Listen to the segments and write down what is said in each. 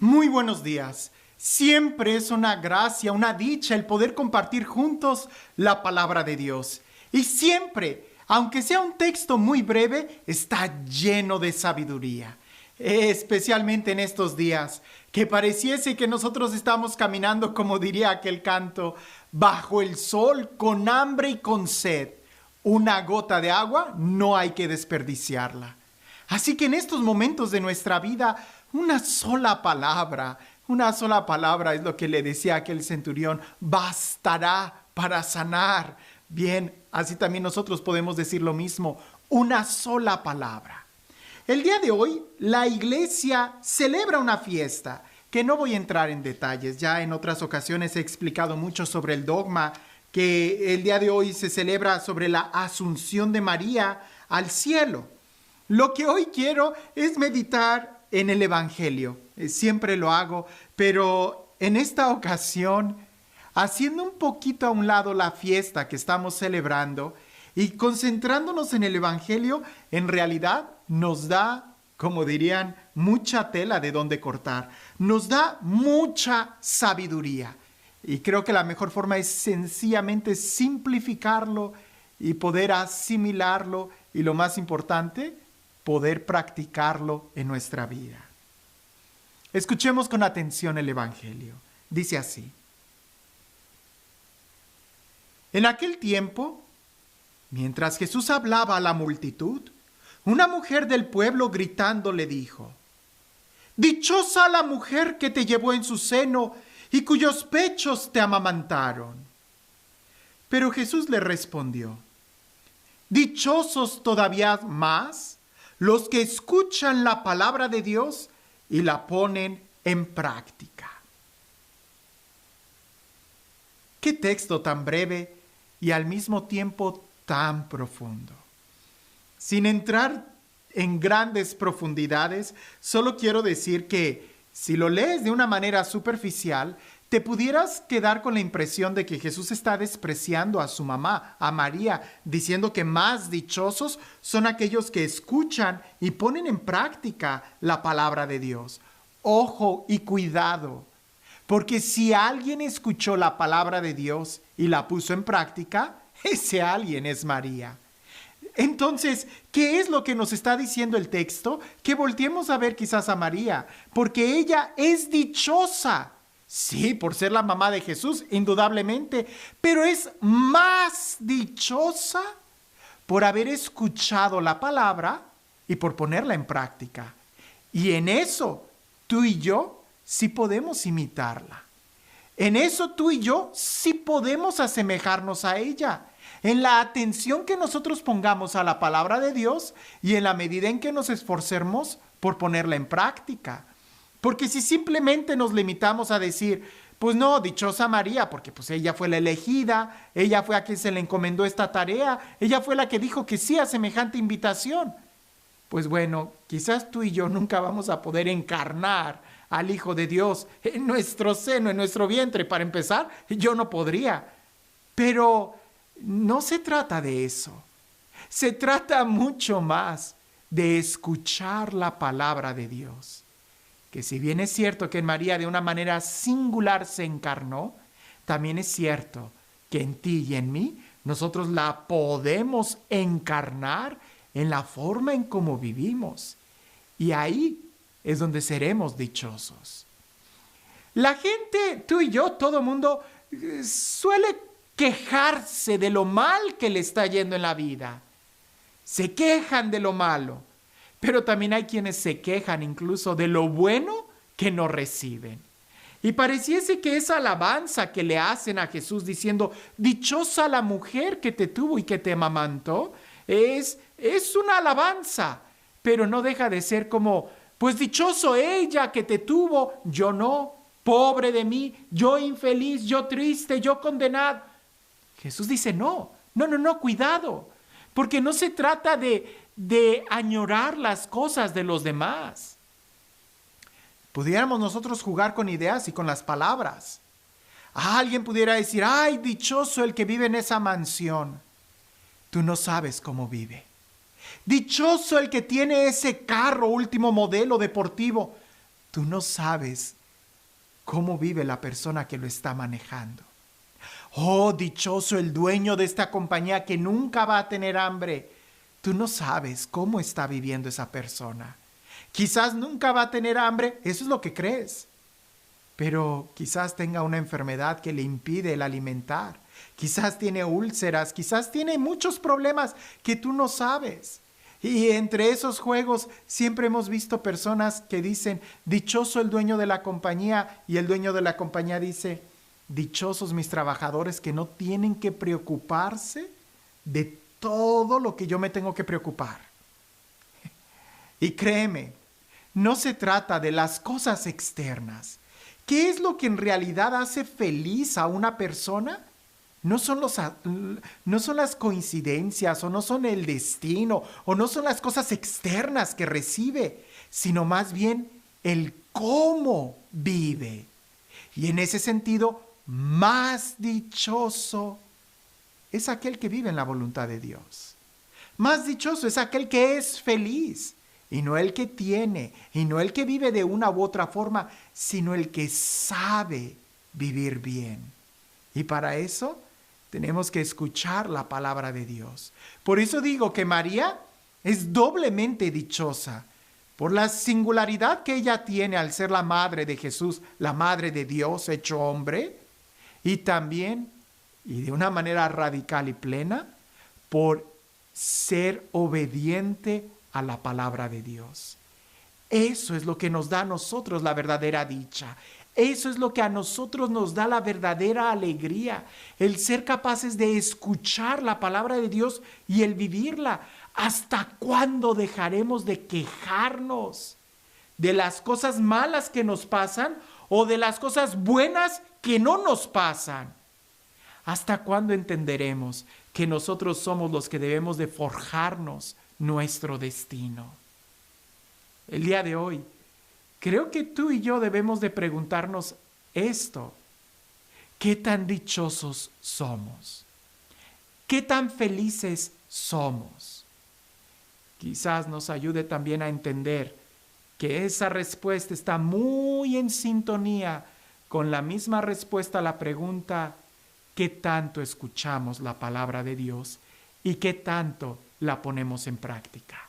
Muy buenos días. Siempre es una gracia, una dicha el poder compartir juntos la palabra de Dios. Y siempre, aunque sea un texto muy breve, está lleno de sabiduría. Especialmente en estos días, que pareciese que nosotros estamos caminando, como diría aquel canto, bajo el sol, con hambre y con sed. Una gota de agua no hay que desperdiciarla. Así que en estos momentos de nuestra vida, una sola palabra es lo que le decía aquel centurión, bastará para sanar. Bien, así también nosotros podemos decir lo mismo, una sola palabra. El día de hoy, la iglesia celebra una fiesta, que no voy a entrar en detalles, ya en otras ocasiones he explicado mucho sobre el dogma, que el día de hoy se celebra sobre la asunción de María al cielo. Lo que hoy quiero es meditar en el Evangelio. Siempre lo hago, pero en esta ocasión, haciendo un poquito a un lado la fiesta que estamos celebrando y concentrándonos en el Evangelio, en realidad nos da, como dirían, mucha tela de donde cortar. Nos da mucha sabiduría. Y creo que la mejor forma es sencillamente simplificarlo y poder asimilarlo y lo más importante, poder practicarlo en nuestra vida. Escuchemos con atención el Evangelio. Dice así. En aquel tiempo, mientras Jesús hablaba a la multitud, una mujer del pueblo gritando le dijo: «Dichosa la mujer que te llevó en su seno y cuyos pechos te amamantaron». Pero Jesús le respondió: «Dichosos todavía más los que escuchan la palabra de Dios y la ponen en práctica». Qué texto tan breve y al mismo tiempo tan profundo. Sin entrar en grandes profundidades, solo quiero decir que si lo lees de una manera superficial, te pudieras quedar con la impresión de que Jesús está despreciando a su mamá, a María, diciendo que más dichosos son aquellos que escuchan y ponen en práctica la palabra de Dios. Ojo y cuidado, porque si alguien escuchó la palabra de Dios y la puso en práctica, ese alguien es María. Entonces, ¿qué es lo que nos está diciendo el texto? Que volteemos a ver quizás a María, porque ella es dichosa. Sí, por ser la mamá de Jesús, indudablemente, pero es más dichosa por haber escuchado la palabra y por ponerla en práctica. Y en eso, tú y yo sí podemos imitarla. En eso tú y yo sí podemos asemejarnos a ella. En la atención que nosotros pongamos a la palabra de Dios y en la medida en que nos esforcemos por ponerla en práctica. Porque si simplemente nos limitamos a decir, pues no, dichosa María, porque pues ella fue la elegida, ella fue a quien se le encomendó esta tarea, ella fue la que dijo que sí a semejante invitación. Pues bueno, quizás tú y yo nunca vamos a poder encarnar al Hijo de Dios en nuestro seno, en nuestro vientre. Para empezar, yo no podría. Pero no se trata de eso. Se trata mucho más de escuchar la palabra de Dios. Que si bien es cierto que en María de una manera singular se encarnó, también es cierto que en ti y en mí nosotros la podemos encarnar en la forma en cómo vivimos. Y ahí es donde seremos dichosos. La gente, tú y yo, todo el mundo suele quejarse de lo mal que le está yendo en la vida. Se quejan de lo malo. Pero también hay quienes se quejan incluso de lo bueno que no reciben. Y pareciese que esa alabanza que le hacen a Jesús diciendo, dichosa la mujer que te tuvo y que te amamantó, es una alabanza, pero no deja de ser como, pues dichoso ella que te tuvo, yo no, pobre de mí, yo infeliz, yo triste, yo condenado. Jesús dice, no, cuidado, porque no se trata de añorar las cosas de los demás. Pudiéramos nosotros jugar con ideas y con las palabras. Alguien pudiera decir, ay, dichoso el que vive en esa mansión. Tú no sabes cómo vive. Dichoso el que tiene ese carro último modelo deportivo. tú no sabes cómo vive la persona que lo está manejando. Oh, dichoso el dueño de esta compañía que nunca va a tener hambre. Tú no sabes cómo está viviendo esa persona. Quizás nunca va a tener hambre, eso es lo que crees. Pero quizás tenga una enfermedad que le impide el alimentar. Quizás tiene úlceras, quizás tiene muchos problemas que tú no sabes. Y entre esos juegos siempre hemos visto personas que dicen, dichoso el dueño de la compañía, y el dueño de la compañía dice, dichosos mis trabajadores que no tienen que preocuparse de todo lo que yo me tengo que preocupar. Y créeme, no se trata de las cosas externas. ¿Qué es lo que en realidad hace feliz a una persona? No son las coincidencias, o no son el destino, o no son las cosas externas que recibe, sino más bien el cómo vive. Y en ese sentido, más dichoso es aquel que vive en la voluntad de Dios. Más dichoso es aquel que es feliz, y no el que tiene, y no el que vive de una u otra forma, sino el que sabe vivir bien. Y para eso tenemos que escuchar la palabra de Dios. Por eso digo que María es doblemente dichosa, por la singularidad que ella tiene al ser la madre de Jesús, la madre de Dios hecho hombre, y también, y de una manera radical y plena, por ser obediente a la palabra de Dios. Eso es lo que nos da a nosotros la verdadera dicha. Eso es lo que a nosotros nos da la verdadera alegría, el ser capaces de escuchar la palabra de Dios y el vivirla. ¿Hasta cuándo dejaremos de quejarnos de las cosas malas que nos pasan o de las cosas buenas que no nos pasan? ¿Hasta cuándo entenderemos que nosotros somos los que debemos de forjarnos nuestro destino? El día de hoy, creo que tú y yo debemos de preguntarnos esto. ¿Qué tan dichosos somos? ¿Qué tan felices somos? Quizás nos ayude también a entender que esa respuesta está muy en sintonía con la misma respuesta a la pregunta, ¿qué tanto escuchamos la palabra de Dios y qué tanto la ponemos en práctica?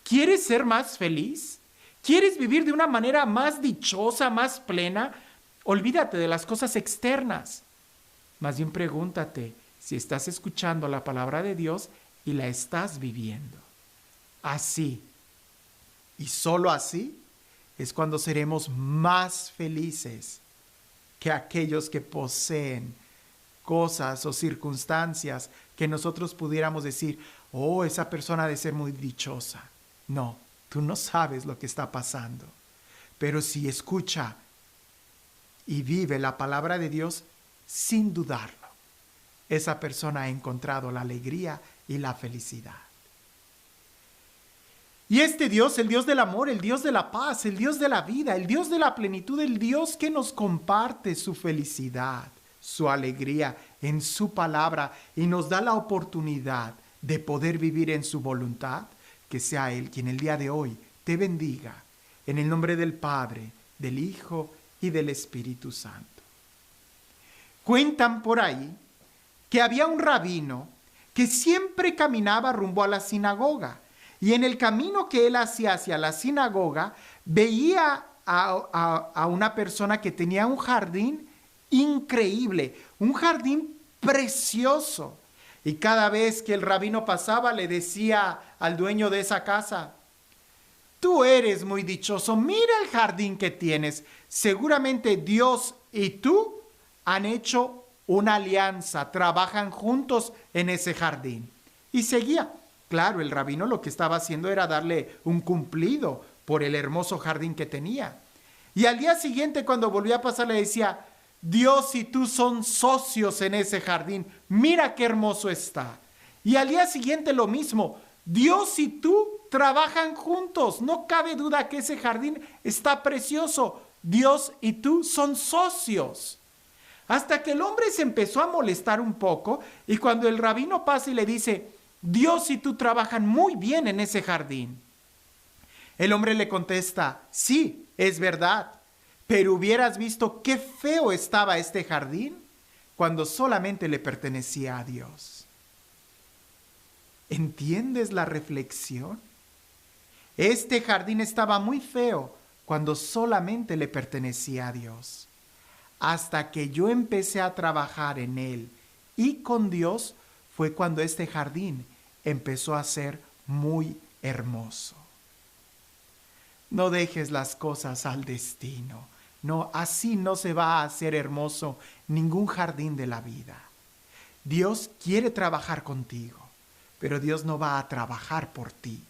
¿Quieres ser más feliz? ¿Quieres vivir de una manera más dichosa, más plena? Olvídate de las cosas externas. Más bien pregúntate si estás escuchando la palabra de Dios y la estás viviendo. Así, y solo así, es cuando seremos más felices que aquellos que poseen cosas o circunstancias que nosotros pudiéramos decir, oh, esa persona ha de ser muy dichosa. No, tú no sabes lo que está pasando. Pero si escucha y vive la palabra de Dios, sin dudarlo, esa persona ha encontrado la alegría y la felicidad. Y este Dios, el Dios del amor, el Dios de la paz, el Dios de la vida, el Dios de la plenitud, el Dios que nos comparte su felicidad, su alegría en su palabra y nos da la oportunidad de poder vivir en su voluntad, que sea Él quien el día de hoy te bendiga, en el nombre del Padre, del Hijo y del Espíritu Santo. Cuentan por ahí que había un rabino que siempre caminaba rumbo a la sinagoga, y en el camino que él hacía hacia la sinagoga, veía a una persona que tenía un jardín increíble, un jardín precioso. Y cada vez que el rabino pasaba, le decía al dueño de esa casa, tú eres muy dichoso, mira el jardín que tienes. Seguramente Dios y tú han hecho una alianza, trabajan juntos en ese jardín. Y seguía. Claro, el rabino lo que estaba haciendo era darle un cumplido por el hermoso jardín que tenía. Y al día siguiente, cuando volvía a pasar, le decía, Dios y tú son socios en ese jardín, mira qué hermoso está. Y al día siguiente lo mismo, Dios y tú trabajan juntos, no cabe duda que ese jardín está precioso, Dios y tú son socios. Hasta que el hombre se empezó a molestar un poco y cuando el rabino pasa y le dice, Dios y tú trabajan muy bien en ese jardín, El hombre le contesta, sí, es verdad, pero hubieras visto qué feo estaba este jardín cuando solamente le pertenecía a Dios. ¿Entiendes la reflexión? Este jardín estaba muy feo cuando solamente le pertenecía a Dios. Hasta que yo empecé a trabajar en él y con Dios fue cuando este jardín empezó a ser muy hermoso. No dejes las cosas al destino. No, así no se va a hacer hermoso ningún jardín de la vida. Dios quiere trabajar contigo, pero Dios no va a trabajar por ti.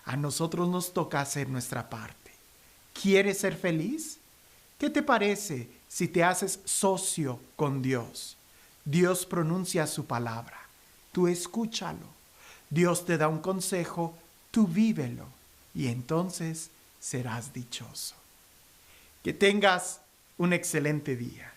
A nosotros nos toca hacer nuestra parte. ¿Quieres ser feliz? ¿Qué te parece si te haces socio con Dios? Dios pronuncia su palabra, tú escúchalo. Dios te da un consejo, tú vívelo y entonces serás dichoso. Que tengas un excelente día.